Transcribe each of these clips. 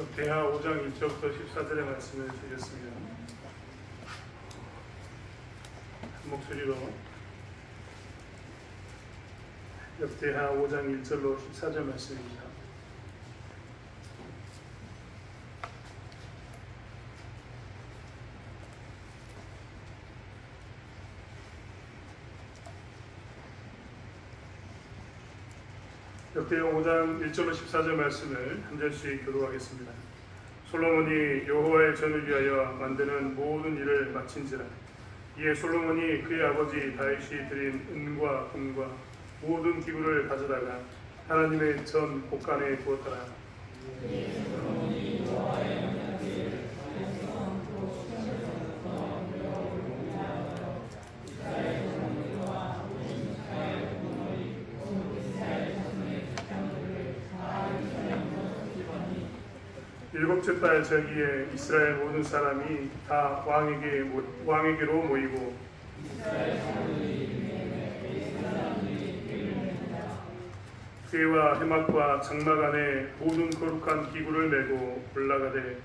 역대하 5장 1절부터 14절의 말씀을 드렸습니다. 한 목소리로 역대하 5장 1절로 14절 말씀입니다. 역대하 5장 1절로 14절 말씀을 한 절씩 교독하겠습니다. 솔로몬이 여호와의 전을 위하여 만드는 모든 일을 마친지라. 이에 솔로몬이 그의 아버지 다윗이 드린 은과 금과 모든 기구를 가져다가 하나님의 전 곳간에 두었더라. 일곱째 달 저기에 이스라엘 모든 사람이 다 왕에게로 모이고 궤와 해막과 장막 안에 모든 거룩한 기구를 메고 올라가되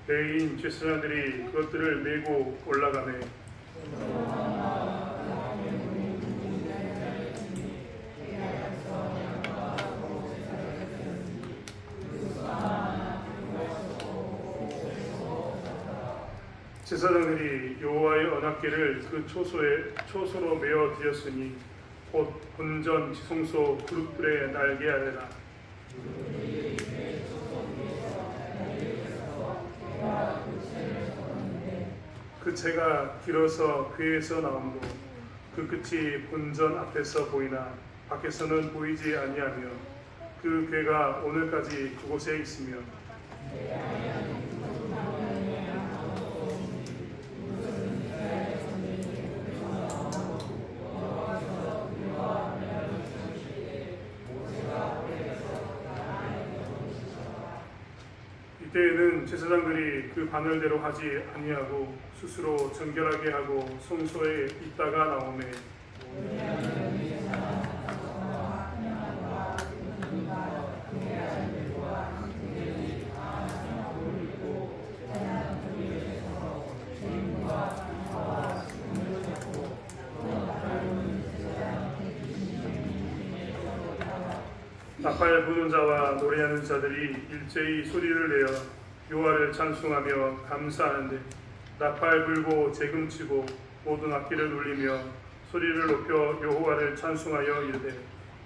레위인 제사장들이 그것들을 메고 올라가매 제사장들이 여호와의 언약궤를 그 초소로 메어 드렸으니 곧 본전 지성소 그룹들의 날개 아래라. 그 채가 길어서 궤에서 나옴도 그 끝이 본전 앞에서 보이나 밖에서는 보이지 아니하며 그 궤가 오늘까지 그곳에 있으며 이때에는 제사장들이 그 반열대로 하지 아니하고 스스로 정결하게 하고 성소에 있다가 나오매 나팔 부는 자와 노래하는 자들이 일제히 소리를 내어 여호와를 찬송하며 감사하는데 나팔 불고 재금치고 모든 악기를 울리며 소리를 높여 여호와를 찬송하여 이르되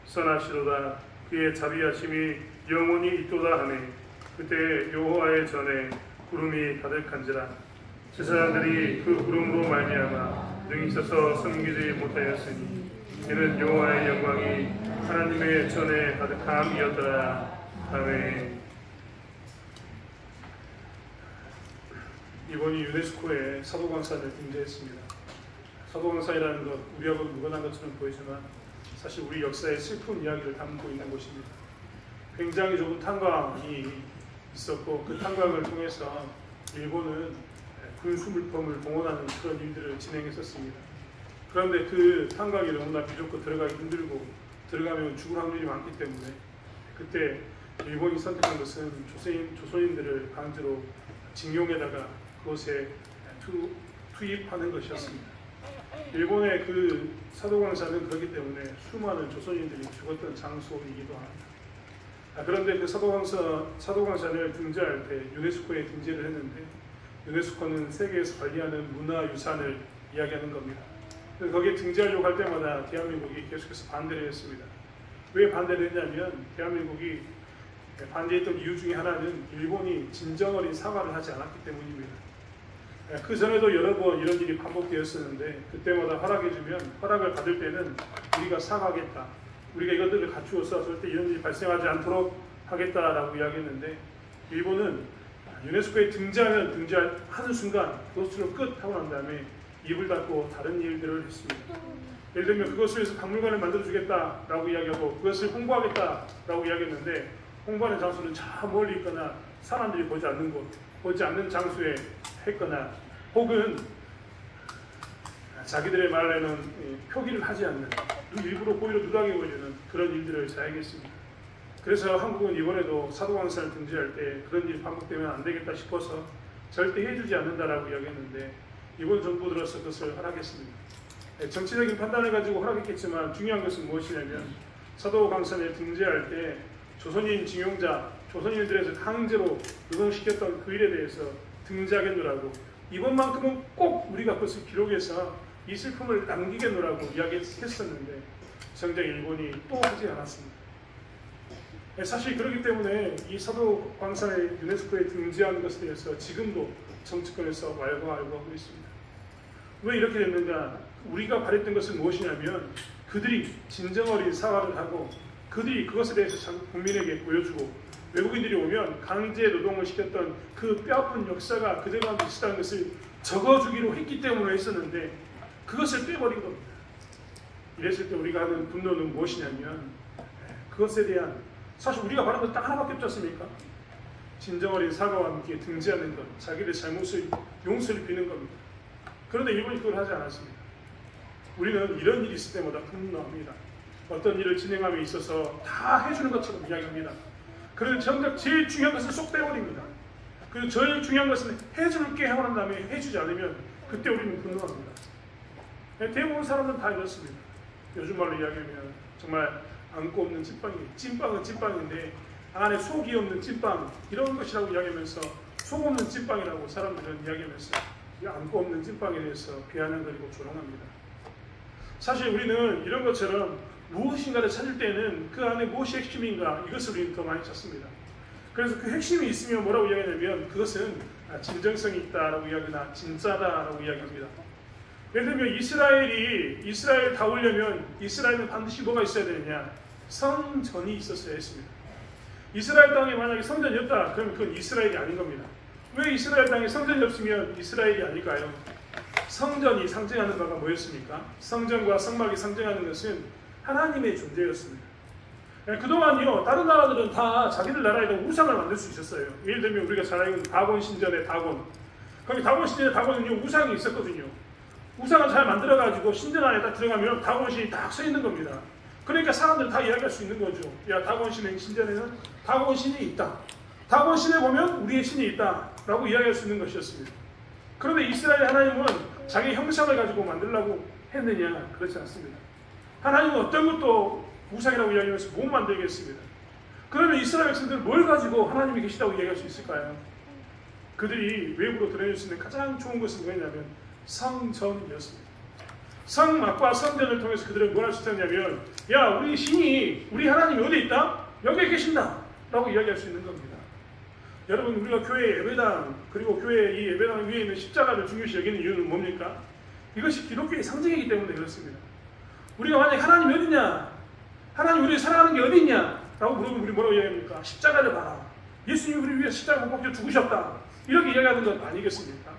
선하시도다 그의 자비하심이 영원히 있도다 하매 그때 여호와의 전에 구름이 가득한지라. 제사장들이 그 구름으로 말미암아 능히 서서 섬기지 못하였으니 이는 여호와의 영광이 하나님의 전에 가득함이었더라. 아멘. 이번이 유네스코에 사도광산을 등재했습니다. 사도광산이라는 것 우리하고 무관한 것처럼 보이지만 사실 우리 역사의 슬픈 이야기를 담고 있는 곳입니다. 굉장히 좁은 탄광이 있었고 그 탄광을 통해서 일본은 군수물품을 동원하는 그런 일들을 진행했었습니다. 그런데 그 탄광이 너무나 비좁고 들어가기 힘들고 들어가면 죽을 확률이 많기 때문에 그때 일본이 선택한 것은 조선인들을 강제로 징용에다가 그곳에 투입하는 것이었습니다. 일본의 그 사도광산은 그렇기 때문에 수많은 조선인들이 죽었던 장소이기도 합니다. 그런데 그 사도광산을 등재할 때 유네스코에 등재를 했는데 유네스코는 세계에서 관리하는 문화유산을 이야기하는 겁니다. 거기에 등재하려고 할 때마다 대한민국이 계속해서 반대를 했습니다. 왜 반대를 했냐면 대한민국이 반대했던 이유 중에 하나는 일본이 진정 어린 사과를 하지 않았기 때문입니다. 그 전에도 여러 번 이런 일이 반복되었었는데 그때마다 허락을 받을 때는 우리가 사과하겠다. 우리가 이것들을 갖추어서 절대 이런 일이 발생하지 않도록 하겠다라고 이야기했는데 일본은 유네스코에 등재하는 순간 그것으로 끝 하고 난 다음에 입을 닫고 다른 일들을 했습니다. 예를 들면 그것을 위해서 박물관을 만들어주겠다라고 이야기하고 그것을 홍보하겠다라고 이야기했는데 홍보하는 장소는 저 멀리 있거나 사람들이 보지 않는 장소에 했거나 혹은 자기들의 말에는 표기를 하지 않는 일부러 고의로 누락해 버리는 그런 일들을 자행했습니다. 그래서 한국은 이번에도 사도광산을 등재할 때 그런 일이 반복되면 안 되겠다 싶어서 절대 해주지 않는다라고 이야기했는데 이번 정부 들어서 그것을 허락했습니다. 정치적인 판단을 가지고 허락했겠지만 중요한 것은 무엇이냐면 사도광산을 등재할 때 조선인 징용자, 조선인들에서 강제로 노동시켰던 그 일에 대해서 등재하겠노라고 이번만큼은 꼭 우리가 그것을 기록해서 이 슬픔을 남기겠노라고 이야기했었는데 정작 일본이 또 하지 않았습니다. 사실 그렇기 때문에 이 사도광산의 유네스코에 등재한 것에 대해서 지금도 정치권에서 왈가왈부하고 있습니다. 왜 이렇게 됐는가? 우리가 바랬던 것은 무엇이냐면 그들이 진정어린 사과를 하고 그들이 그것에 대해서 국민에게 보여주고 외국인들이 오면 강제 노동을 시켰던 그 뼈아픈 역사가 그들 가운데 있었다는 것을 적어주기로 했기 때문에 했었는데 그것을 빼버린 겁니다. 이랬을 때 우리가 하는 분노는 무엇이냐면 그것에 대한 사실 우리가 바라는 것 딱 하나밖에 없지 않습니까? 진정어린 사과와 함께 등재하는 것, 자기들의 잘못을 용서를 비는 겁니다. 그런데 일본이 그걸 하지 않았습니다. 우리는 이런 일이 있을 때마다 분노합니다. 어떤 일을 진행함에 있어서 다 해주는 것처럼 이야기합니다. 그런데 정작 제일 중요한 것을 쏙 빼버립니다. 그리고 제일 중요한 것은 해줄게 하고 난 다음에 해주지 않으면 그때 우리는 분노합니다. 대부분 사람들은 다 이렇습니다. 요즘 말로 이야기하면 정말 안고 없는 찐빵이에요. 찐빵은 찐빵인데 안에 속이 없는 찐빵 이런 것이라고 이야기하면서 속 없는 찐빵이라고 사람들은 이야기하면서 이 안고 없는 찐빵에 대해서 비아냥거리고 조롱합니다. 사실 우리는 이런 것처럼 무엇인가를 찾을 때는 그 안에 무엇이 핵심인가 이것을 우리는 더 많이 찾습니다. 그래서 그 핵심이 있으면 뭐라고 이야기하냐면 그것은 진정성이 있다라고 이야기하나 진짜다라고 이야기합니다. 예를 들면 이스라엘 다 오려면 이스라엘은 반드시 뭐가 있어야 되느냐? 성전이 있었어야 했습니다. 이스라엘 땅에 만약에 성전이 없다 그러면 그건 이스라엘이 아닌 겁니다. 왜 이스라엘 땅에 성전이 없으면 이스라엘이 아닐까요? 성전이 상징하는 바가 뭐였습니까? 성전과 성막이 상징하는 것은 하나님의 존재였습니다. 그동안요 다른 나라들은 다 자기들 나라에다 우상을 만들 수 있었어요. 예를 들면 우리가 잘 알고 있는 다곤 신전의 다곤, 거기 다곤 신전의 다곤은요 우상이 있었거든요. 우상을 잘 만들어가지고 신전 안에 딱 들어가면 다곤 신이 딱 서 있는 겁니다. 그러니까 사람들 다 이야기할 수 있는 거죠. 야 다곤 신의 신전에는 다곤 신이 있다. 다곤 신에 보면 우리의 신이 있다 라고 이야기할 수 있는 것이었습니다. 그런데 이스라엘 하나님은 자기 형상을 가지고 만들려고 했느냐? 그렇지 않습니다. 하나님은 어떤 것도 우상이라고 이야기하면서 못 만들겠습니다. 그러면 이스라엘 백성들은 뭘 가지고 하나님이 계시다고 이야기할 수 있을까요? 그들이 외부로 드러낼 수 있는 가장 좋은 것은 뭐냐면 성전이었습니다. 성막과 성전을 통해서 그들은 뭘 할 수 있었냐면 야 우리 신이 우리 하나님이 어디 있다? 여기에 계신다 라고 이야기할 수 있는 겁니다. 여러분 우리가 교회 예배당 그리고 교회 이 예배당 위에 있는 십자가를 중요시 여기는 이유는 뭡니까? 이것이 기독교의 상징이기 때문에 그렇습니다. 우리가 만약에 하나님이 어디냐? 하나님 우리를 사랑하는 게 어디냐? 라고 물으면 우리 뭐라고 이야기합니까? 십자가를 봐라. 예수님이 우리 위해서 십자가 못 박혀 죽으셨다. 이렇게 이야기하는 것 아니겠습니까?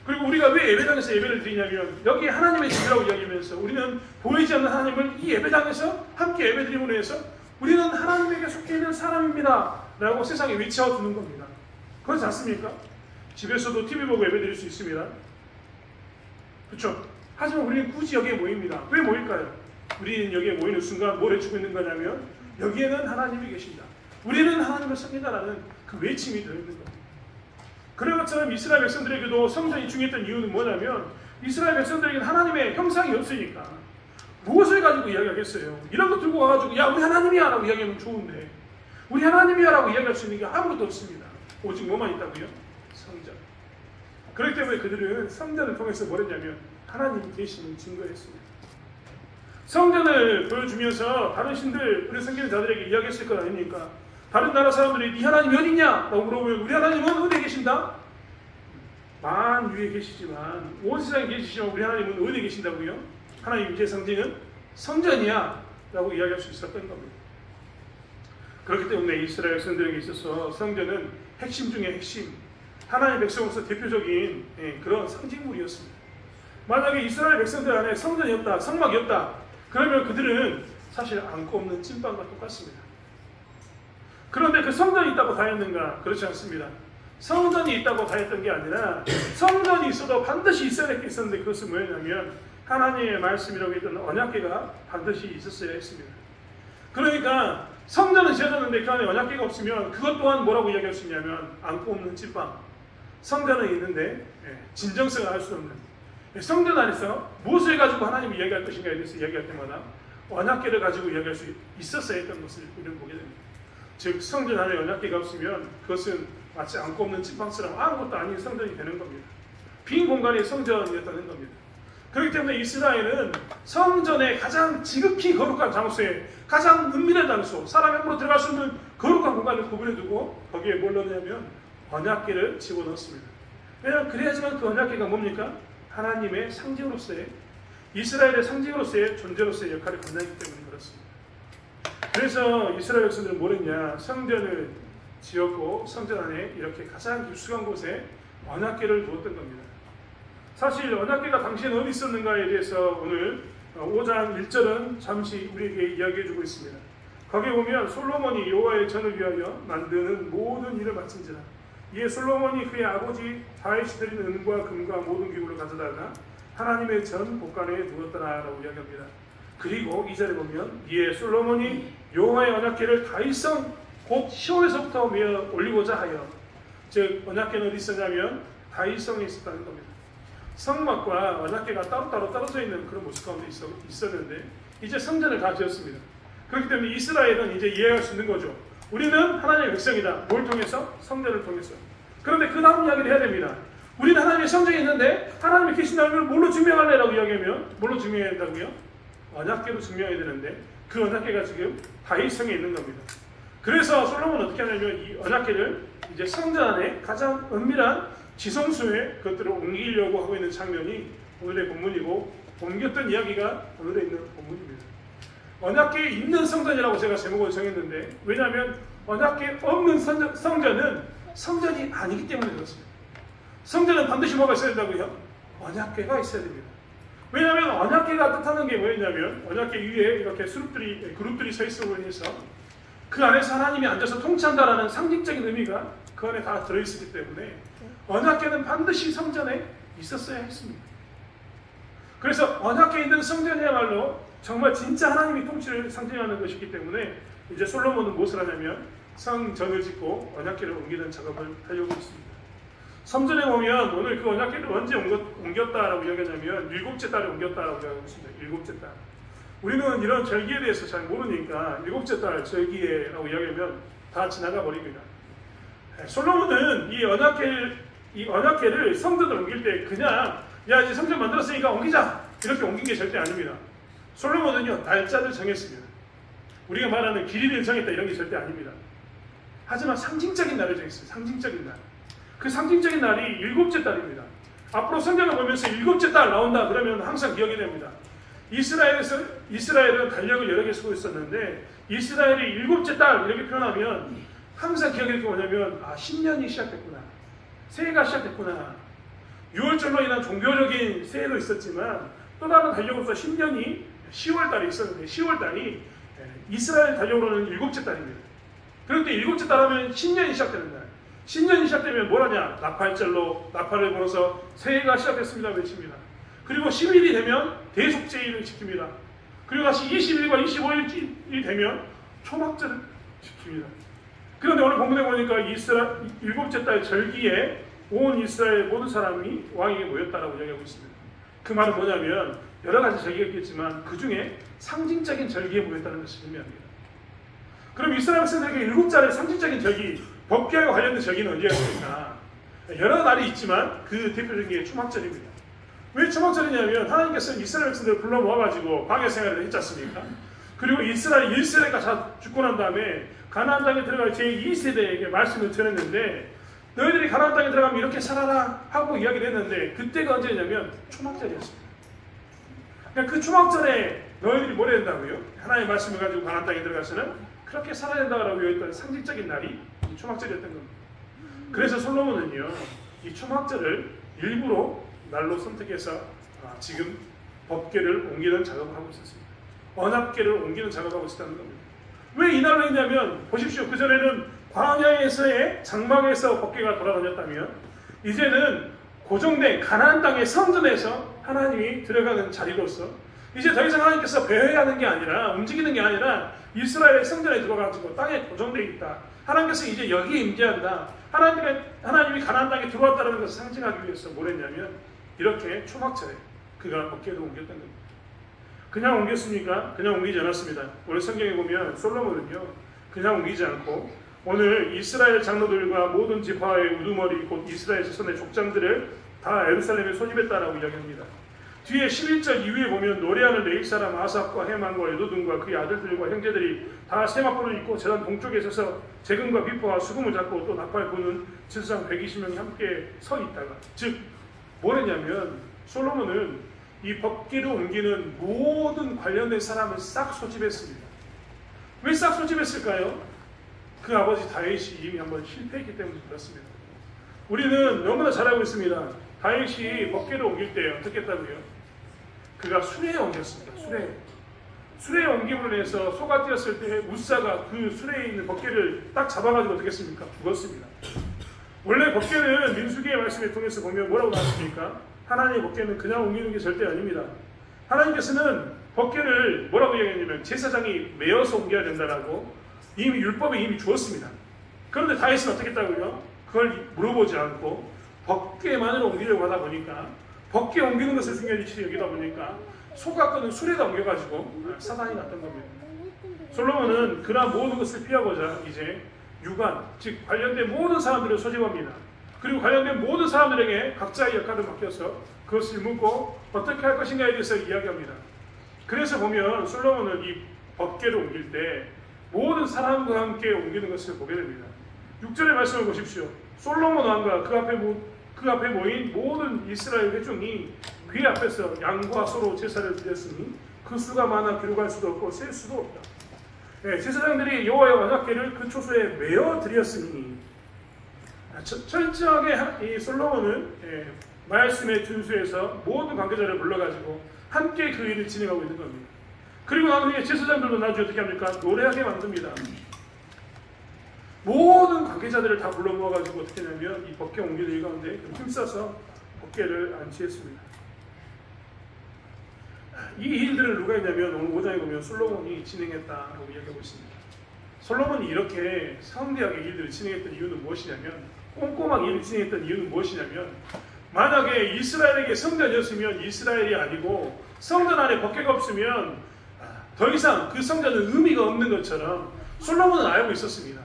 그리고 우리가 왜 예배당에서 예배를 드리냐면 여기 하나님의 집이라고 이야기하면서 우리는 보이지 않는 하나님을 이 예배당에서 함께 예배드림으로 해서 우리는 하나님에게 속해 있는 사람입니다 라고 세상에 외쳐주는 겁니다. 그렇지 않습니까? 집에서도 TV 보고 예배드릴 수 있습니다. 그렇죠? 하지만 우리는 굳이 여기에 모입니다. 왜 모일까요? 우리는 여기에 모이는 순간 뭘 외치고 있는 거냐면 여기에는 하나님이 계신다. 우리는 하나님을 섬긴다라는 그 외침이 들어있는 겁니다. 그런 것처럼 이스라엘 백성들에게도 성전이 중요했던 이유는 뭐냐면 이스라엘 백성들에게는 하나님의 형상이 없으니까 무엇을 가지고 이야기하겠어요? 이런 거 들고 와가지고 야 우리 하나님이야 라고 이야기하면 좋은데 우리 하나님이야 라고 이야기할 수 있는 게 아무것도 없습니다. 오직 뭐만 있다고요? 성전. 그렇기 때문에 그들은 성전을 통해서 뭘 했냐면 하나님 계심을 증거했습니다. 성전을 보여주면서 다른 신들 우리 섬기는 자들에게 이야기했을 것 아닙니까? 다른 나라 사람들이 네 하나님이 어디 있냐? 라고 물어보면 우리 하나님은 어디에 계신다? 만 위에 계시지만 온 세상에 계시지만 우리 하나님은 어디에 계신다고요? 하나님 이제 상징은 성전이야 라고 이야기할 수 있었던 겁니다. 그렇기 때문에 이스라엘 백성들에게 있어서 성전은 핵심 중에 핵심, 하나님의 백성으로서 대표적인 그런 상징물이었습니다. 만약에 이스라엘 백성들 안에 성전이 없다, 성막이 없다 그러면 그들은 사실 안고 없는 찐빵과 똑같습니다. 그런데 그 성전이 있다고 다 했는가? 그렇지 않습니다. 성전이 있다고 다 했던 게 아니라 성전이 있어도 반드시 있어야 할 게 있었는데 그것은 뭐였냐면 하나님의 말씀이라고 했던 언약궤가 반드시 있었어야 했습니다. 그러니까 성전은 지어졌는데 그 안에 언약궤가 없으면 그것 또한 뭐라고 이야기할 수 있냐면 안고 없는 찐빵. 성전은 있는데 진정성을 알 수 없는, 성전 안에서 무엇을 가지고 하나님이 이야기할 것인가에 대해서 이야기할 때마다 언약궤를 가지고 이야기할 수 있었어야 했던 것을 우리는 보게 됩니다. 즉 성전 안에 언약궤가 없으면 그것은 마치 안고 없는 찐빵처럼 아무것도 아닌 성전이 되는 겁니다. 빈 공간이 성전이었다는 겁니다. 그렇기 때문에 이스라엘은 성전의 가장 지극히 거룩한 장소에 가장 은밀한 장소, 사람이 함부로 들어갈 수 없는 거룩한 공간을 구분해두고 거기에 뭘 넣냐면 언약궤를 집어넣었습니다. 왜냐하면 그래야지만 그 언약궤가 뭡니까? 하나님의 상징으로서의, 이스라엘의 상징으로서의 존재로서의 역할을 감당하기 때문에 그렇습니다. 그래서 이스라엘 백성들은 뭘 했냐? 성전을 지었고 성전 안에 이렇게 가장 깊숙한 곳에 언약궤를 두었던 겁니다. 사실 언약궤가 당시에는 어디 있었는가에 대해서 오늘 5장 1절은 잠시 우리에게 이야기해주고 있습니다. 거기에 보면 솔로몬이 여호와의 전을 위하여 만드는 모든 일을 마친지라. 이에 솔로몬이 그의 아버지 다윗이 드린 은과 금과 모든 기구를 가져다가 하나님의 전 곳간에 두었더라라고 이야기합니다. 그리고 2절에 보면 이에 솔로몬이 여호와의 언약궤를 다윗성 곧 시온에서부터 메어 올리고자 하여, 즉 언약궤는 어디 있었냐면 다윗성에 있었다는 겁니다. 성막과 언약궤가 따로따로 떨어져 있는 그런 모습 가운데 있었는데 이제 성전을 다 지었습니다. 그렇기 때문에 이스라엘은 이제 이해할 수 있는 거죠. 우리는 하나님의 백성이다. 뭘 통해서? 성전을 통해서. 그런데 그 다음 이야기를 해야 됩니다. 우리는 하나님의 성전이 있는데 하나님이 계신다는 걸 뭘로 증명할래라고 이야기하면 뭘로 증명해야 된다고요? 언약궤로 증명해야 되는데 그 언약궤가 지금 다윗성에 있는 겁니다. 그래서 솔로몬은 어떻게 하냐면 이 언약궤를 이제 성전 안에 가장 은밀한 지성소에 그것들을 옮기려고 하고 있는 장면이 오늘의 본문이고, 옮겼던 이야기가 오늘에 있는 본문입니다. 언약궤에 있는 성전이라고 제가 제목을 정했는데, 왜냐하면 언약궤 없는 성전은 성전이 아니기 때문에 그렇습니다. 성전은 반드시 뭐가 있어야 된다고요? 언약궤가 있어야 됩니다. 왜냐하면 언약궤가 뜻하는 게 뭐였냐면 언약궤 위에 이렇게 그룹들이 서 있음으로 해서 그 안에서 하나님이 앉아서 통치한다라는 상징적인 의미가 그 안에 다 들어있기 때문에 언약궤는 반드시 성전에 있었어야 했습니다. 그래서 언약궤에 있는 성전이야말로 정말 진짜 하나님이 통치를 상징하는 것이기 때문에 이제 솔로몬은 무엇을 하냐면 성전을 짓고 언약궤를 옮기는 작업을 하려고 했습니다. 성전에 보면 오늘 그 언약궤를 언제 옮겼다라고 이야기하냐면 일곱째 달에 옮겼다라고 이야기하고 있습니다. 일곱째 달. 우리는 이런 절기에 대해서 잘 모르니까 일곱째 달 절기에라고 이야기하면 다 지나가 버립니다. 솔로몬은 이 언약궤를 성전으로 옮길 때 그냥 야 이제 성전 만들었으니까 옮기자 이렇게 옮긴 게 절대 아닙니다. 솔로몬은요 날짜를 정했습니다. 우리가 말하는 길이를 정했다 이런 게 절대 아닙니다. 하지만 상징적인 날을 정했어요. 상징적인 날. 그 상징적인 날이 일곱째 달입니다. 앞으로 성경을 보면서 일곱째 달 나온다 그러면 항상 기억이 됩니다. 이스라엘은 달력을 여러 개 쓰고 있었는데 이스라엘이 일곱째 달 이렇게 표현하면 항상 기억이 뭐냐면 신년이 시작됐구나. 새해가 시작됐구나. 6월절로 인한 종교적인 새해도 있었지만 또 다른 달력으로서 신년이 10월달이 있었는데 10월달이 이스라엘 달력으로는 일곱째 달입니다. 그런데 일곱째 달 하면 신년이 시작되는 날. 신년이 시작되면 뭘 하냐? 나팔절로 나팔을 불어서 새해가 시작됐습니다 외칩니다. 그리고 10일이 되면 대속제일을 지킵니다. 그리고 다시 20일과 25일이 되면 초막절을 지킵니다. 그런데 오늘 본문에 보니까 일곱째 달 절기에 온 이스라엘 모든 사람이 왕에게 모였다라고 이야기하고 있습니다. 그 말은 뭐냐면 여러 가지 절기가 있겠지만 그 중에 상징적인 절기에 모였다는 것을 의미합니다. 그럼 이스라엘 백성들에게 일곱 자리의 상징적인 절기, 법궤와 관련된 절기는 언제가 있습니까? 여러 날이 있지만 그 대표적인 게 초막절입니다. 왜 초막절이냐면 하나님께서 이스라엘 백성들을 불러 모아가지고 광야 생활을 했지 않습니까? 그리고 이스라엘 1세대가 다 죽고 난 다음에 가나안 땅에 들어갈 제2세대에게 말씀을 전했는데 너희들이 가나안 땅에 들어가면 이렇게 살아라 하고 이야기를 했는데 그때가 언제냐면 초막절이었습니다. 그러니까 그 초막절에 너희들이 뭘 해야 된다고요? 하나님의 말씀을 가지고 가나안 땅에 들어가서는 그렇게 살아야 된다고 했던 상징적인 날이 이 초막절이었던 겁니다. 그래서 솔로몬은요 이 초막절을 일부러 날로 선택해서 지금 법궤를 옮기는 작업을 하고 있었습니다. 언약궤를 옮기는 작업을 하고 있었다는 겁니다. 왜 이 날로 했냐면 보십시오. 그전에는 광야에서의 장막에서 법궤가 돌아다녔다면 이제는 고정된 가나안 땅의 성전에서 하나님이 들어가는 자리로서 이제 더 이상 하나님께서 배회하는 게 아니라 움직이는 게 아니라 이스라엘의 성전에 들어가지고 땅에 고정되어 있다. 하나님께서 이제 여기에 임재한다. 하나님이 가나안 땅에 들어왔다는 것을 상징하기 위해서 뭘 했냐면 이렇게 초막절에 그가 법궤를 옮겼던 겁니다. 그냥 옮겼습니까? 그냥 옮기지 않았습니다. 오늘 성경에 보면 솔로몬은요 그냥 옮기지 않고 오늘 이스라엘 장로들과 모든 지파의 우두머리 곧 이스라엘 자손의 족장들을 다 예루살렘에 소집했다라고 이야기합니다. 뒤에 11절 이후에 보면 노래하는 레위 사람 아삽과 헤만과 여도둔과 그의 아들들과 형제들이 다 세마포를 입고 제단 동쪽에 서서 재금과 비포와 수금을 잡고 또 나팔 부는 제사장 120명이 함께 서 있다가 즉 뭐랬냐면 솔로몬은 이 법궤를 옮기는 모든 관련된 사람을 싹 소집했습니다. 왜 싹 소집했을까요? 그 아버지 다윗이 이미 한번 실패했기 때문에 그렇습니다. 우리는 너무나 잘 알고 있습니다. 다윗이 법궤를 옮길 때 어떻게 했다고요? 그가 수레에 옮겼습니다. 수레에 옮김으로 인해서 소가 뛰었을 때 우사가 그 수레에 있는 법궤를 딱 잡아가지고 어떻게 했습니까? 죽었습니다. 원래 법궤는 민수기의 말씀을 통해서 보면 뭐라고 나왔습니까? 하나님의 법궤는 그냥 옮기는 게 절대 아닙니다. 하나님께서는 법궤를 뭐라고 얘기했냐면 제사장이 메어서 옮겨야 된다라고 이미 율법에 이미 주었습니다. 그런데 다윗은 어떻게 했다고요? 그걸 물어보지 않고 법궤만으로 옮기려고 하다 보니까 법궤 옮기는 것을 중요시 여기다 보니까 소가 끄는 수레에다 옮겨가지고 사단이 났던 겁니다. 솔로몬은 그러한 모든 것을 피하고자 이제 유관, 즉 관련된 모든 사람들을 소집합니다. 그리고 관련된 모든 사람들에게 각자의 역할을 맡겨서 그것을 묻고 어떻게 할 것인가에 대해서 이야기합니다. 그래서 보면 솔로몬은 이 법궤를 옮길 때 모든 사람과 함께 옮기는 것을 보게 됩니다. 6절의 말씀을 보십시오. 솔로몬 왕과 그 앞에 모인 모든 이스라엘 회중이 그의 앞에서 양과 소로 제사를 드렸으니 그 수가 많아 기록할 수도 없고 셀 수도 없다. 제사장들이 여호와의 언약궤를 그 초소에 메어 드렸으니 철저하게 이 솔로몬은 말씀에 준수해서 모든 관계자를 불러가지고 함께 그 일을 진행하고 있는 겁니다. 그리고 나중에 제사장들도 나중에 어떻게 합니까? 노래하게 만듭니다. 모든 관계자들을 다 불러 모아가지고 어떻게 하냐면 이 법궤 옮기는 일 가운데 힘써서 법궤를 안치했습니다. 이 일들을 누가 했냐면 오늘 5장에 보면 솔로몬이 진행했다고 이야기하고 있습니다. 솔로몬이 이렇게 성대하게 일들을 진행했던 이유는 무엇이냐면 꼼꼼하게 일을 진행했던 이유는 무엇이냐면 만약에 이스라엘에게 성전이었으면 이스라엘이 아니고 성전 안에 법궤가 없으면 더 이상 그 성전은 의미가 없는 것처럼 솔로몬은 알고 있었습니다.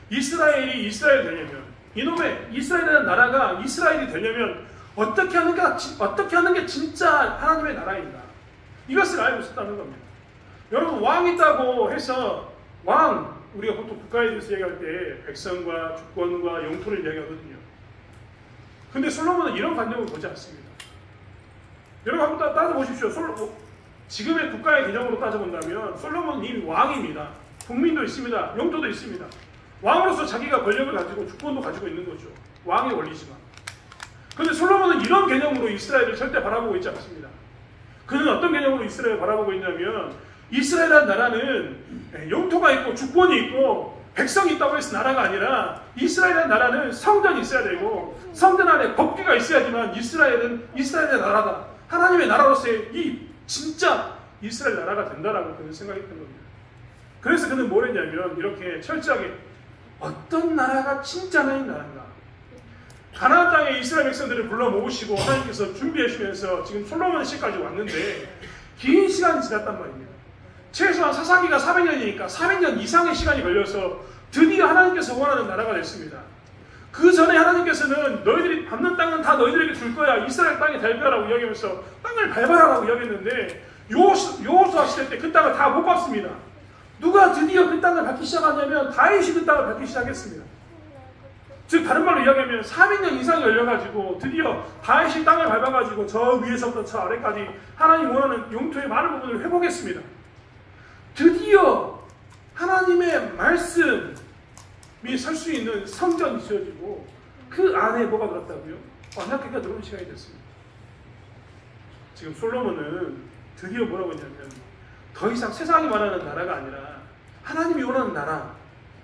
이스라엘이 이스라엘 되려면 이놈의 이스라엘이라는 나라가 이스라엘이 되려면 어떻게 하는 게 진짜 하나님의 나라인가 이것을 알고 있었다는 겁니다. 여러분 왕이 있다고 해서 우리가 보통 국가에 대해서 얘기할 때 백성과 주권과 영토를 이야기하거든요. 근데 솔로몬은 이런 관점을 보지 않습니다. 여러분 한번 따져보십시오. 지금의 국가의 개념으로 따져본다면 솔로몬은 이미 왕입니다. 국민도 있습니다. 영토도 있습니다. 왕으로서 자기가 권력을 가지고 주권도 가지고 있는 거죠. 왕의 원리지만. 그런데 솔로몬은 이런 개념으로 이스라엘을 절대 바라보고 있지 않습니다. 그는 어떤 개념으로 이스라엘을 바라보고 있냐면 이스라엘이라는 나라는 영토가 있고 주권이 있고 백성이 있다고 해서 나라가 아니라 이스라엘이라는 나라는 성전이 있어야 되고 성전 안에 법궤가 있어야지만 이스라엘은 이스라엘의 나라다. 하나님의 나라로서의 이 진짜 이스라엘 나라가 된다라고 그는 생각했던 겁니다. 그래서 그는 뭘 했냐면 이렇게 철저하게 어떤 나라가 진짜 하나님 나라인가? 가나안 땅에 이스라엘 백성들을 불러 모으시고 하나님께서 준비해 주시면서 지금 솔로몬 시까지 왔는데 긴 시간이 지났단 말입니다. 최소한 사사기가 400년이니까 400년 이상의 시간이 걸려서 드디어 하나님께서 원하는 나라가 됐습니다. 그 전에 하나님께서는 너희들이 밟는 땅은 다 너희들에게 줄 거야. 이스라엘 땅에 밟아라고 이야기하면서 땅을 밟아라라고 이야기했는데 여호수아 시대 때 그 땅을 다 못 밟습니다. 누가 드디어 그 땅을 밟기 시작하냐면 다윗이 그 땅을 밟기 시작했습니다. 즉 다른 말로 이야기하면 400년 이상이 걸려가지고 드디어 다윗이 땅을 밟아가지고 저 위에서부터 저 아래까지 하나님 원하는 영토의 많은 부분을 회복했습니다. 드디어 하나님의 말씀이 설 수 있는 성전이 지어지고 그 안에 뭐가 들었다고요? 언약궤가 들어온 시간이 됐습니다. 지금 솔로몬은 드디어 뭐라고 했냐면 더 이상 세상이 말하는 나라가 아니라 하나님이 원하는 나라,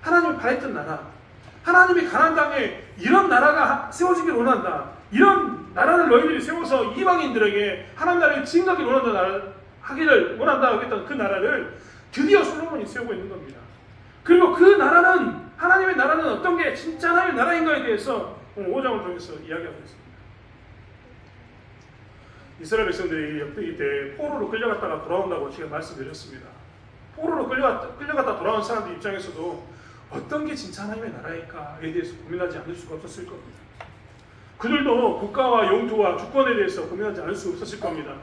하나님이 바랬던 나라, 하나님이 가나안 땅에 이런 나라가 세워지길 원한다. 이런 나라를 너희들이 세워서 이방인들에게 하나님 나라를 증거하기를 원한다. 하기를 원한다고 했던 그 나라를 드디어 솔로몬이 세우고 있는 겁니다. 그리고 그 나라는, 하나님의 나라는 어떤 게 진짜 하나님의 나라인가에 대해서 오늘 5장을 통해서 이야기하고 있습니다. 이스라엘 백성들이 역대기 때 포로로 끌려갔다가 돌아온다고 제가 말씀드렸습니다. 포로로 끌려갔다 돌아온 사람들 입장에서도 어떤 게 진짜 하나님의 나라일까에 대해서 고민하지 않을 수가 없었을 겁니다. 그들도 국가와 영토와 주권에 대해서 고민하지 않을 수 없었을 겁니다.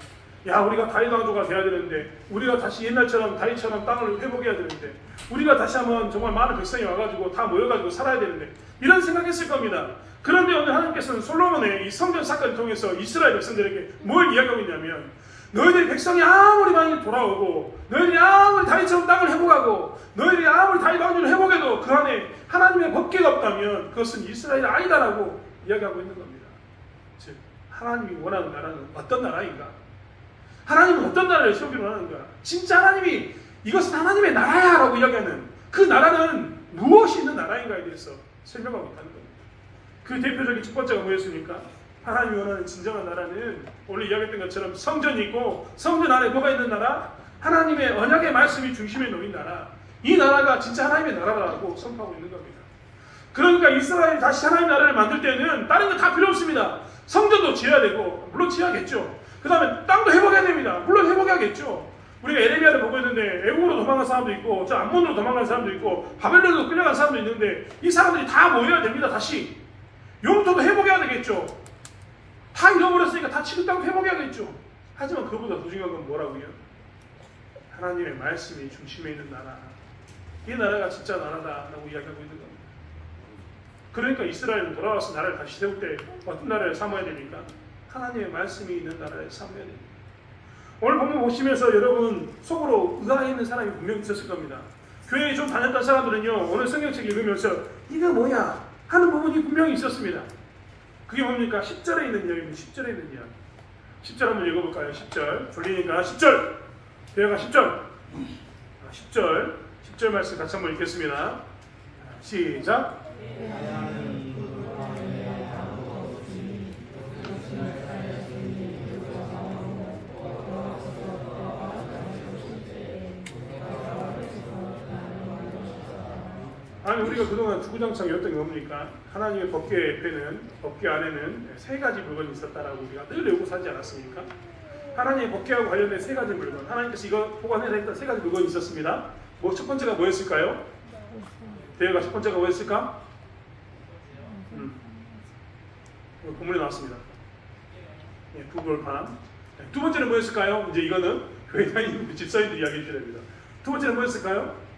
야, 우리가 다윗 왕조가 돼야 되는데, 우리가 다시 옛날처럼 다윗처럼 땅을 회복해야 되는데, 우리가 다시 한번 정말 많은 백성이 와가지고 다 모여가지고 살아야 되는데, 이런 생각했을 겁니다. 그런데 오늘 하나님께서는 솔로몬의 이 성전 사건을 통해서 이스라엘 백성들에게 뭘 이야기하고 있냐면, 너희들이 백성이 아무리 많이 돌아오고, 너희들이 아무리 다윗처럼 땅을 회복하고, 너희들이 아무리 다윗 왕조를 회복해도 그 안에 하나님의 법궤가 없다면 그것은 이스라엘이 아니다라고 이야기하고 있는 겁니다. 즉, 하나님이 원하는 나라는 어떤 나라인가? 하나님은 어떤 나라를 세우기를 원하는가? 진짜 하나님이 이것은 하나님의 나라야 라고 이야기하는 그 나라는 무엇이 있는 나라인가에 대해서 설명하고 있다는 겁니다. 그 대표적인 첫 번째가 뭐였습니까? 하나님이 원하는 진정한 나라는 오늘 이야기했던 것처럼 성전이 있고, 성전 안에 뭐가 있는 나라? 하나님의 언약의 말씀이 중심에 놓인 나라. 이 나라가 진짜 하나님의 나라라고 선포하고 있는 겁니다. 그러니까 이스라엘이 다시 하나님의 나라를 만들 때는 다른 거 다 필요 없습니다. 성전도 지어야 되고, 물론 지어야겠죠. 그 다음에 땅도 회복해야 됩니다. 물론 회복해야겠죠. 우리가 에레미야를 보고 있는데 애국으로 도망간 사람도 있고, 저 암몬으로 도망간 사람도 있고, 바벨론으로 끌려간 사람도 있는데, 이 사람들이 다 모여야 됩니다. 다시 영토도 회복해야 되겠죠. 다 잃어버렸으니까 다 취급하고 회복해야겠죠. 하지만 그보다 더 중요한 건 뭐라고요? 하나님의 말씀이 중심에 있는 나라. 이 나라가 진짜 나라다라고 이야기하고 있는 겁니다. 그러니까 이스라엘은 돌아와서 나라를 다시 세울 때 어떤 나라를 삼아야 됩니까? 하나님의 말씀이 있는 나라를 삼아야 됩니다. 오늘 본문 보시면서 여러분 속으로 의아해 있는 사람이 분명히 있었을 겁니다. 교회에 좀 다녔던 사람들은요, 오늘 성경책 읽으면서 이거 뭐야? 하는 부분이 분명히 있었습니다. 그게 뭡니까? 10절에 있는 이야기입니다. 10절에 있는 이야기. 10절 한번 읽어볼까요? 10절. 졸리니까 10절. 대화가 10절. 10절 말씀 같이 한번 읽겠습니다. 시작. 아니, 우리가 그동안 주구장창 외웠던 게 뭡니까? 하나님의 법궤 옆에는, 법궤 안에는 세 가지 물건이 있었다라고 우리가 늘 외우고 살지 않았습니까? 하나님의 법궤하고 관련된 세 가지 물건, 하나님께서 이거 보관해라 했던 세 가지 물건이 있었습니다. 첫 번째가 뭐였을까요? 대회가 첫 번째가 뭐였을까? 본문에 나왔습니다. 두벌판. 두 번째는 뭐였을까요? 이제 이거는 교회 다니는 집사님들 이야기해 주셔야 됩니다. 두 번째는 뭐였을까요?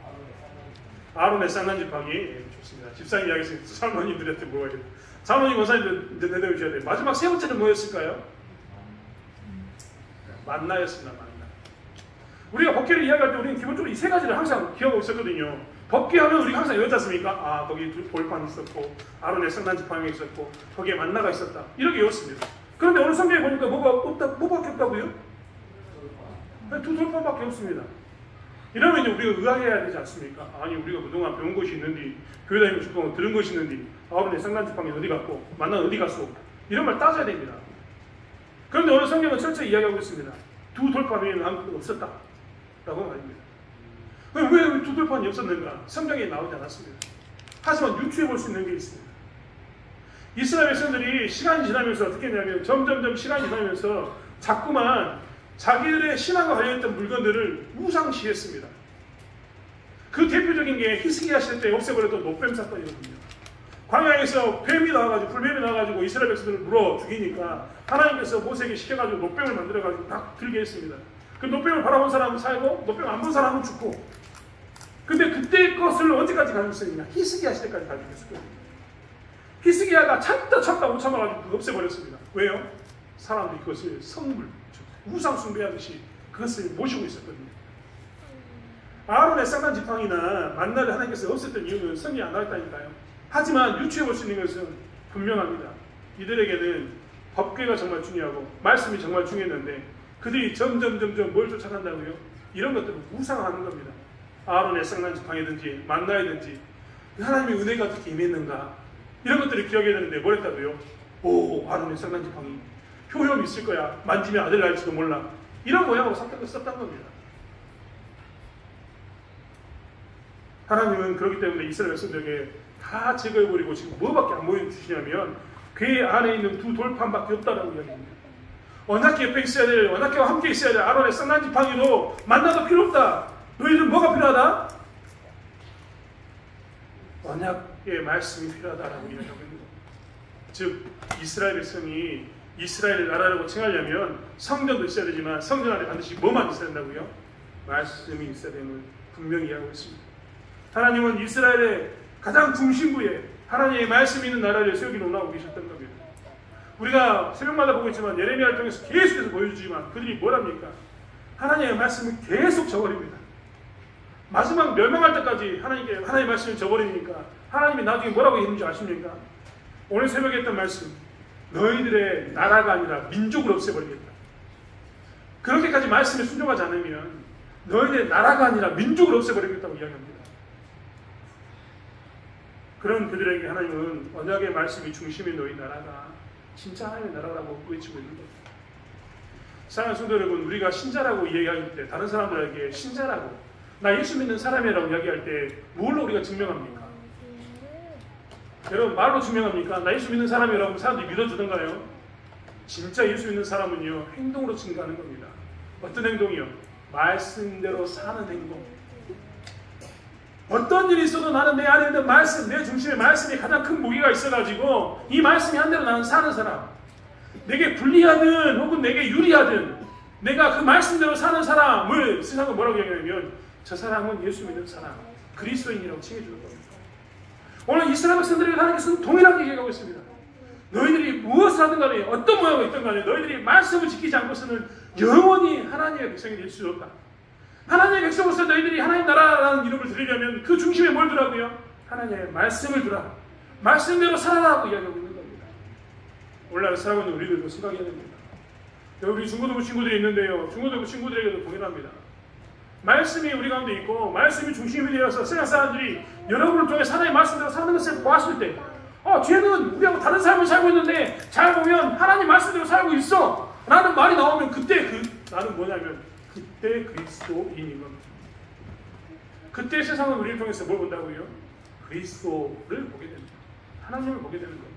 아론의 쌍난 지팡이. 좋습니다. 집사님 이야기했으니까 사모님들한테 물어봐야 돼요. 사모님 권사님들 대답해 주셔야 돼요. 마지막 세 번째는 뭐였을까요? 만나였습니다. 만나. 우리가 법궤를 이야기할 때 우리는 기본적으로 이 세 가지를 항상 기억하고 있었거든요. 법궤 하면 우리가 항상 외웠지 않습니까? 아, 거기 돌판이 있었고, 아론의 쌍난 지팡이 있었고, 거기에 만나가 있었다. 이렇게 외웠습니다. 그런데 오늘 성경에 보니까 뭐밖에 없다고요? 두 돌판밖에 없습니다. 이러면 이제 우리가 의아해야 되지 않습니까? 아니, 우리가 그동안 배운 것이 있는데, 교회 다니면서 그동안 들은 것이 있는데, 아론의 쌍난 지팡이 어디 갔고, 만나는 어디 갔어? 이런 말 따져야 됩니다. 그런데 오늘 성경은 철저히 이야기하고 있습니다. 두 돌판 외에는 아무것도 없었다 라고 말입니다. 그럼 왜 두 돌판이 없었는가? 성경에 나오지 않았습니다. 하지만 유추해 볼 수 있는 게 있습니다. 이스라엘 백성들이 시간이 지나면서 어떻게 했냐면 점점점 시간이 지나면서 자꾸만 자기들의 신앙과 관련했던 물건들을 우상시했습니다. 그 대표적인 게 히스기야 시대 때 없애버렸던 노뱀 사건이거든요. 광야에서 뱀이 나와가지고 불뱀이 나와가지고 이스라엘 백성들을 물어 죽이니까 하나님께서 모세에게 시켜가지고 노뱀을 만들어가지고 딱 들게 했습니다. 그 노뱀을 바라본 사람은 살고 노뱀 안 본 사람은 죽고. 근데 그때 것을 언제까지 가지고 있었느냐? 히스기야 시대까지 가지고 있었거든요. 히스기야가 참다 못 참아가지고 그거 없애버렸습니다. 왜요? 사람들이 그것을 성물, 우상 숭배하듯이 그것을 모시고 있었거든요. 아론의 쌍난 지팡이나 만나를 하나님께서 없앴던 이유는 성경에 안 나왔다니까요. 하지만 유추해 볼 수 있는 것은 분명합니다. 이들에게는 법궤가 정말 중요하고 말씀이 정말 중요했는데 그들이 점점 뭘 쫓아간다고요? 이런 것들을 우상화하는 겁니다. 아론의 쌍난 지팡이든지 만나이든지 하나님의 은혜가 어떻게 임했는가 이런 것들을 기억해야 되는데 뭘 했다고요? 오, 아론의 쌍난 지팡이 효용이 있을 거야. 만지면 아들 날지도 몰라. 이런 모양으로 썼던 겁니다. 하나님은 그렇기 때문에 이스라엘 백성들에게 다 제거해버리고 지금 뭐밖에 안 보여주시냐면 궤 안에 있는 두 돌판밖에 없다라고 이야기합니다. 언약궤 옆에 있어야 될, 언약궤와 함께 있어야 될 아론의 쌍난 지팡이도 만나도 필요 없다. 너희들은 뭐가 필요하다? 언약의 말씀이 필요하다라고 이야기하고 있는 겁니다. 즉 이스라엘 백성이 이스라엘의 나라라고 칭하려면 성전도 있어야 되지만 성전 안에 반드시 뭐만 있어야 된다고요? 말씀이 있어야 되는 걸 분명히 이야기하고 있습니다. 하나님은 이스라엘의 가장 중심부에 하나님의 말씀이 있는 나라를 세우기 원하고 계셨던 겁니다. 우리가 새벽마다 보고 있지만 예레미야를 통해서 계속해서 보여주지만 그들이 뭐랍니까? 하나님의 말씀을 계속 저버립니다. 마지막 멸망할 때까지 하나님의 말씀을 저버리니까 하나님이 나중에 뭐라고 했는지 아십니까? 오늘 새벽에 했던 말씀, 너희들의 나라가 아니라 민족을 없애버리겠다. 그렇게까지 말씀에 순종하지 않으면 너희들의 나라가 아니라 민족을 없애버리겠다고 이야기합니다. 그런 그들에게 하나님은 언약의 말씀이 중심인 너희 나라가 진짜 하나님의 나라라고 외치고 있는 겁니다. 사랑하는 성도 여러분, 우리가 신자라고 이야기할 때 다른 사람들에게 신자라고 나 예수 믿는 사람이라고 이야기할 때 뭘로 우리가 증명합니까? 여러분 말로 증명합니까? 나 예수 믿는 사람이라고 사람들이 믿어주던가요? 진짜 예수 믿는 사람은요 행동으로 증거하는 겁니다. 어떤 행동이요? 말씀대로 사는 행동. 어떤 일이 있어도 나는 내 안에 있는 말씀, 내 중심에 말씀이 가장 큰 무기가 있어가지고 이 말씀이 한 대로 나는 사는 사람. 내게 불리하든 혹은 내게 유리하든 내가 그 말씀대로 사는 사람을 세상은 뭐라고 얘기하냐면 저 사람은 예수 믿는 사람, 그리스도인이라고 칭해주는 겁니다. 오늘 이스라엘 백성들에게 하나님께서는 동일하게 얘기하고 있습니다. 너희들이 무엇을 하든 간에 어떤 모양이 있든 간에 너희들이 말씀을 지키지 않고서는 영원히 하나님의 백성이 될 수 없다. 하나님의 백성으로서 너희들이 하나님 나라라는 이름을 들으려면 그 중심에 뭘 두라고요? 하나님의 말씀을 두라. 말씀대로 살아라고 이야기하고 있는 겁니다. 오늘날 살아가고 있는 우리들도 생각해야 됩니다. 우리 중고등부 친구들이 있는데요. 중고등부 친구들에게도 동일합니다. 말씀이 우리 가운데 있고 말씀이 중심이 되어서 세상 사람들이 여러분을 통해 하나님의 말씀대로 사는 것을 보았을 때 쟤는 우리하고 다른 삶을 살고 있는데 잘 보면 하나님 말씀대로 살고 있어 라는 말이 나오면 그때 나는 뭐냐면 그때 그리스도인인 겁니다. 그때 세상은 우리를 통해서 뭘 본다고요? 그리스도를 보게 됩니다. 하나님을 보게 되는 겁니다.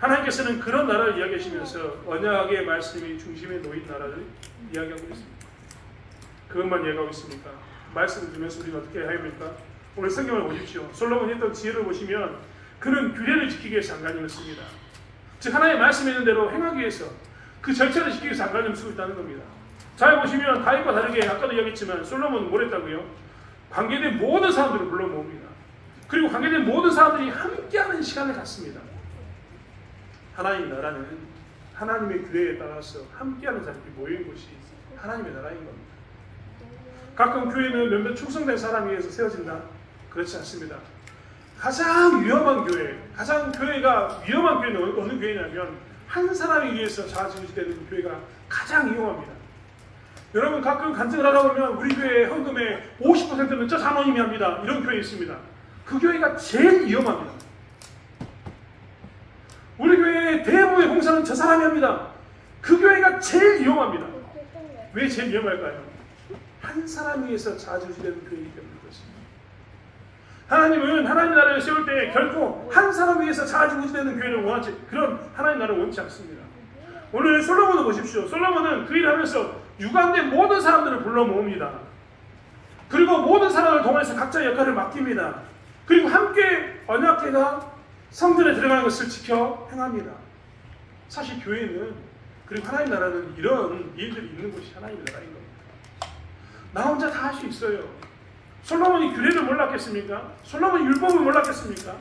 하나님께서는 그런 나라를 이야기하시면서 언약의 말씀이 중심에 놓인 나라를 이야기하고 있습니다. 그것만 이야기하고 있습니까? 말씀을 들으면서 우리는 어떻게 해야 합니까? 오늘 성경을 보십시오. 솔로몬이 했던 지혜를 보시면 그는 규례를 지키기 위해서 안간힘을 씁니다. 즉 하나님의 말씀이 있는 대로 행하기 위해서 그 절차를 지키기 위해서 안간힘을 쓰고 있다는 겁니다. 잘 보시면 다윗과 다르게 아까도 이야기했지만 솔로몬은 뭘 했다고요? 관계된 모든 사람들을 불러 모읍니다. 그리고 관계된 모든 사람들이 함께하는 시간을 갖습니다. 하나님 나라는 하나님의 규례에 따라서 함께하는 사람들이 모인 곳이 하나님의 나라인 겁니다. 가끔 교회는 몇몇 충성된 사람에 의해서 세워진다? 그렇지 않습니다. 가장 위험한 교회, 가장 교회가 위험한 교회는 어느 교회냐면 한 사람에 의해서 좌지우지되는 교회가 가장 위험합니다. 여러분 가끔 간증을 하다 보면 우리 교회의 헌금의 50%는 저 사모님이 합니다. 이런 교회 있습니다. 그 교회가 제일 위험합니다. 우리 교회의 대부분의 봉사는 저 사람이 합니다. 그 교회가 제일 위험합니다. 왜 제일 위험할까요? 한 사람에 의해서 좌지우지되는 교회이기 때문에 그렇습니다. 하나님은 하나님 나라를 세울 때 결코 한 사람에 의해서 좌지우지되는 교회를 원하지 그런 하나님 나라를 원치 않습니다. 오늘 솔로몬을 보십시오. 솔로몬은 그 일을 하면서 유관된 모든 사람들을 불러 모읍니다. 그리고 모든 사람을 동원해서 각자의 역할을 맡깁니다. 그리고 함께 언약궤가 성전에 들어가는 것을 지켜 행합니다. 사실 교회는 그리고 하나님 나라는 이런 일들이 있는 곳이 하나님의 나라인 겁니다. 나 혼자 다 할 수 있어요. 솔로몬이 규례를 몰랐겠습니까? 솔로몬이 율법을 몰랐겠습니까?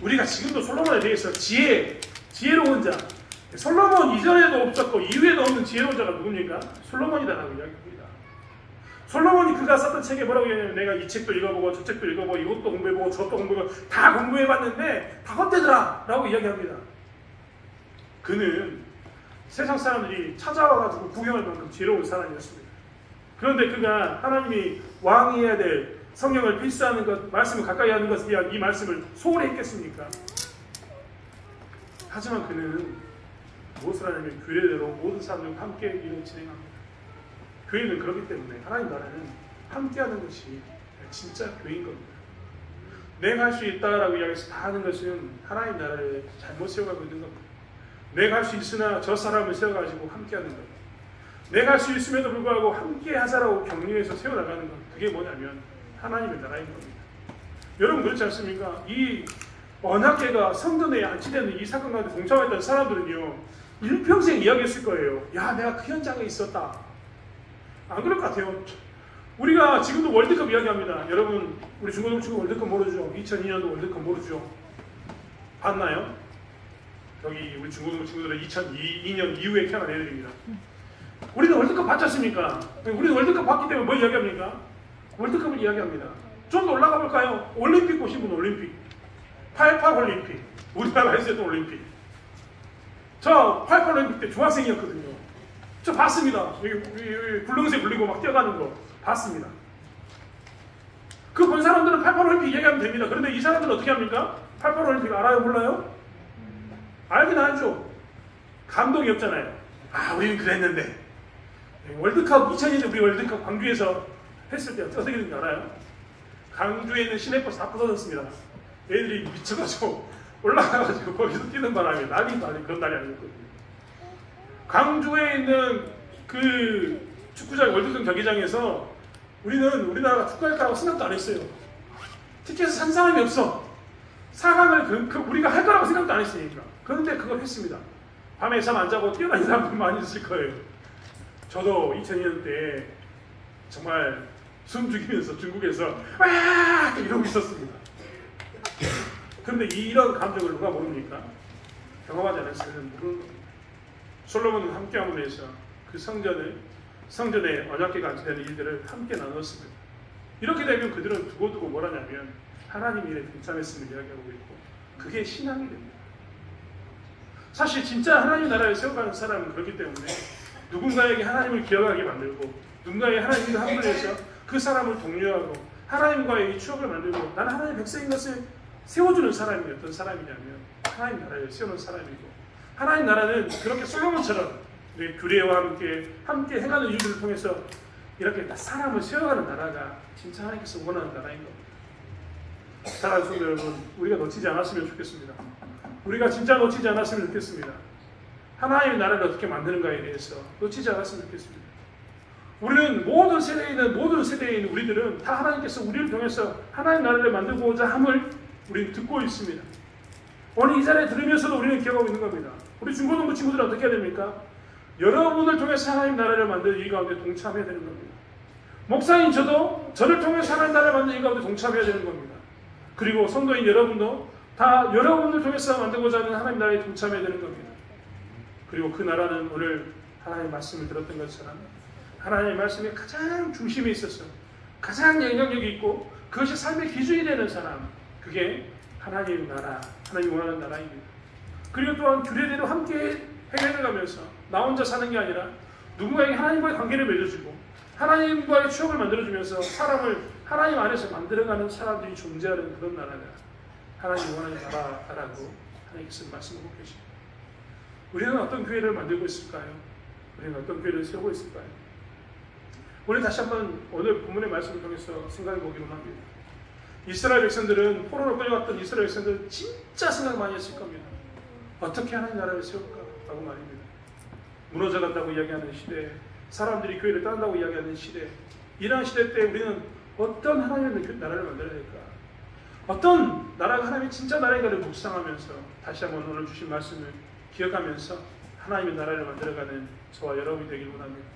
우리가 지금도 솔로몬에 대해서 지혜로운 자, 솔로몬 이전에도 없었고 이후에도 없는 지혜로운 자가 누굽니까? 솔로몬이다라고 이야기합니다. 솔로몬이 그가 썼던 책에 뭐라고 얘기하냐면 내가 이 책도 읽어보고 저 책도 읽어보고 이것도 공부해보고 저것도 공부해보고 다 공부해봤는데 다 헛되더라 라고 이야기합니다. 그는 세상 사람들이 찾아와가지고 구경할 만큼 지혜로운 사람이었습니다. 그런데 그가 하나님이 왕이 해야 될 성경을 필수하는 것, 말씀을 가까이 하는 것에 대한 이 말씀을 소홀히 했겠습니까? 하지만 그는 무엇을 하냐면 규례대로 모든 사람들과 함께 일을 진행합니다. 교회는 그렇기 때문에 하나님 나라는 함께하는 것이 진짜 교회인 겁니다. 내가 할 수 있다라고 이야기해서 다 하는 것은 하나님 나라를 잘못 세워가고 있는 겁니다. 내가 할 수 있으나 저 사람을 세워가지고 함께하는 겁니다. 내가 할 수 있음에도 불구하고 함께 하자라고 격려해서 세워나가는 것, 그게 뭐냐면 하나님의 나라인 겁니다. 여러분 그렇지 않습니까? 이 언약궤가 성전에 안치되는 이 사건 가운데 동참했던 사람들은요, 일평생 이야기했을 거예요. 야, 내가 그 현장에 있었다. 안 그럴 것 같아요. 우리가 지금도 월드컵 이야기합니다. 여러분, 우리 중고등 축구 월드컵 모르죠? 2002년도 월드컵 모르죠? 봤나요? 여기 우리 중고등 친구들은 2002년 이후에 태어난 애들입니다. 우리는 월드컵 봤지 않습니까? 우리는 월드컵 봤기 때문에 뭘 이야기합니까? 월드컵을 이야기합니다. 좀 더 올라가 볼까요? 올림픽 보신 분 올림픽. 88 올림픽. 우리나라에서 했던 올림픽. 저 88 올림픽 때 중학생이었거든요. 저 봤습니다. 여기 굴릉새 굴리고 막 뛰어가는 거 봤습니다. 그 본 사람들은 88 올림픽 얘기하면 됩니다. 그런데 이 사람들은 어떻게 합니까? 88 올림픽 알아요? 몰라요? 알긴 알죠. 감동이 없잖아요. 아, 우리는 그랬는데. 월드컵 2002년 우리 월드컵 광주에서 했을 때 어떻게 된지 알아요? 광주에 있는 시내버스 다 부서졌습니다. 애들이 미쳐가지고 올라가가지고 거기서 뛰는 바람에 난리 그런 날이 아니었거든요. 광주에 있는 그 축구장 월드컵 경기장에서 우리나라가 축구할 거라고 생각도 안 했어요. 티켓을 산 사람이 없어. 4강을 우리가 할 거라고 생각도 안 했으니까. 그런데 그걸 했습니다. 밤에 잠 안 자고 뛰어다니는 사람들 많이 있을 거예요. 저도 2002년 때 정말 숨 죽이면서 중국에서 와 이러고 있었습니다. 그런데 이런 감정을 누가 모릅니까? 경험하지 않았으면 모르는 겁니다. 솔로몬은 함께함으로 해서 그 성전에 언약궤가 안치되는 일들을 함께 나눴습니다. 이렇게 되면 그들은 두고두고 뭘 하냐면 하나님 일에 동참했음을 이야기하고 있고, 그게 신앙이 됩니다. 사실 진짜 하나님 나라를 세워가는 사람은 그렇기 때문에 누군가에게 하나님을 기억하게 만들고, 누군가의 하나님을 함께해서 그 사람을 독려하고 하나님과의 추억을 만들고, 나는 하나님의 백성인 것을 세워주는 사람이 어떤 사람이냐면 하나님 나라를 세우는 사람이고, 하나님 나라는 그렇게 솔로몬처럼 우리 규례와 함께 행하는 일들을 통해서 이렇게 사람을 세워가는 나라가 진짜 하나님께서 원하는 나라인 겁니다. 사랑하는 성도 여러분, 우리가 놓치지 않았으면 좋겠습니다. 우리가 진짜 놓치지 않았으면 좋겠습니다. 하나님의 나라를 어떻게 만드는가에 대해서 놓치지 않았으면 좋겠습니다. 우리는 모든 세대에 있는 우리들은 다 하나님께서 우리를 통해서 하나님 나라를 만들고자 함을 우리는 듣고 있습니다. 오늘 이 자리에 들으면서도 우리는 기억하고 있는 겁니다. 우리 중고등부 친구들은 어떻게 해야 됩니까? 여러분을 통해서 하나님 나라를 만드는 일 가운데 동참해야 되는 겁니다. 목사인 저를 통해서 하나님 나라를 만드는 일 가운데 동참해야 되는 겁니다. 그리고 성도인 여러분도 다 여러분을 통해서 만들고자 하는 하나님 나라에 동참해야 되는 겁니다. 그리고 그 나라는 오늘 하나님의 말씀을 들었던 것처럼 하나님의 말씀의 가장 중심에 있어서 가장 영향력이 있고 그것이 삶의 기준이 되는 사람, 그게 하나님의 나라, 하나님이 원하는 나라입니다. 그리고 또한 규례대로 함께 해결해가면서 나 혼자 사는 게 아니라 누군가에게 하나님과의 관계를 맺어주고 하나님과의 추억을 만들어주면서 사람을 하나님 안에서 만들어가는 사람들이 존재하는 그런 나라가 하나님이 원하는 나라라고 하나님께서 말씀하고 계십니다. 우리는 어떤 교회를 만들고 있을까요? 우리는 어떤 교회를 세우고 있을까요? 우리 다시 한번 오늘 본문의 말씀을 통해서 생각해 보기로 합니다. 이스라엘 백성들은 포로로 끌려갔던 이스라엘 백성들은 진짜 생각 많이 했을 겁니다. 어떻게 하나님 나라를 세울까? 라고 말입니다. 무너져간다고 이야기하는 시대, 사람들이 교회를 떠난다고 이야기하는 시대, 이러한 시대 때 우리는 어떤 하나님의 나라를 만들어야 될까? 어떤 나라가 하나님의 진짜 나라인가를 묵상하면서 다시 한번 오늘 주신 말씀을 기억하면서 하나님의 나라를 만들어가는 저와 여러분이 되길 원합니다.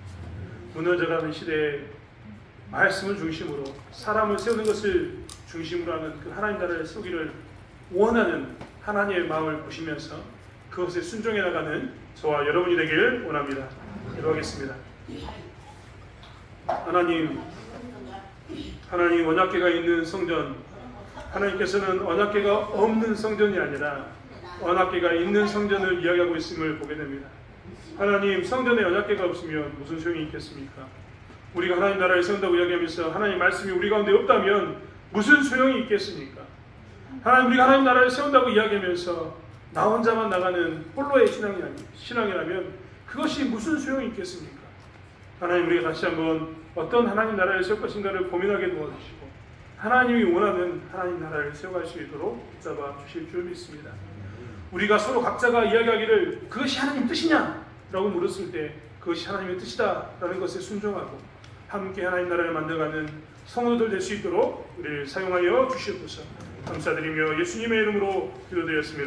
무너져가는 시대에 말씀을 중심으로 사람을 세우는 것을 중심으로 하는 그 하나님 나라를 세우기를 원하는 하나님의 마음을 보시면서 그것에 순종해 나가는 저와 여러분이 되길 원합니다. 기도하겠습니다. 하나님 언약궤가 있는 성전, 하나님께서는 언약궤가 없는 성전이 아니라 언약궤가 있는 성전을 이야기하고 있음을 보게 됩니다. 하나님, 성전에 언약궤가 없으면 무슨 소용이 있겠습니까? 우리가 하나님 나라를 세운다고 이야기하면서 하나님 말씀이 우리 가운데 없다면 무슨 소용이 있겠습니까? 하나님, 우리가 하나님 나라를 세운다고 이야기하면서 나 혼자만 나가는 홀로의 신앙이라면 그것이 무슨 소용이 있겠습니까? 하나님, 우리가 다시 한번 어떤 하나님 나라를 세울 것인가를 고민하게 도와주시고 하나님이 원하는 하나님 나라를 세워갈 수 있도록 붙잡아 주실 줄 믿습니다. 우리가 서로 각자가 이야기하기를 그것이 하나님 뜻이냐? 라고 물었을 때 그것이 하나님의 뜻이다 라는 것에 순종하고 함께 하나님 나라를 만들어가는 성도들 될 수 있도록 우리를 사용하여 주시옵소서. 감사드리며 예수님의 이름으로 기도드렸습니다.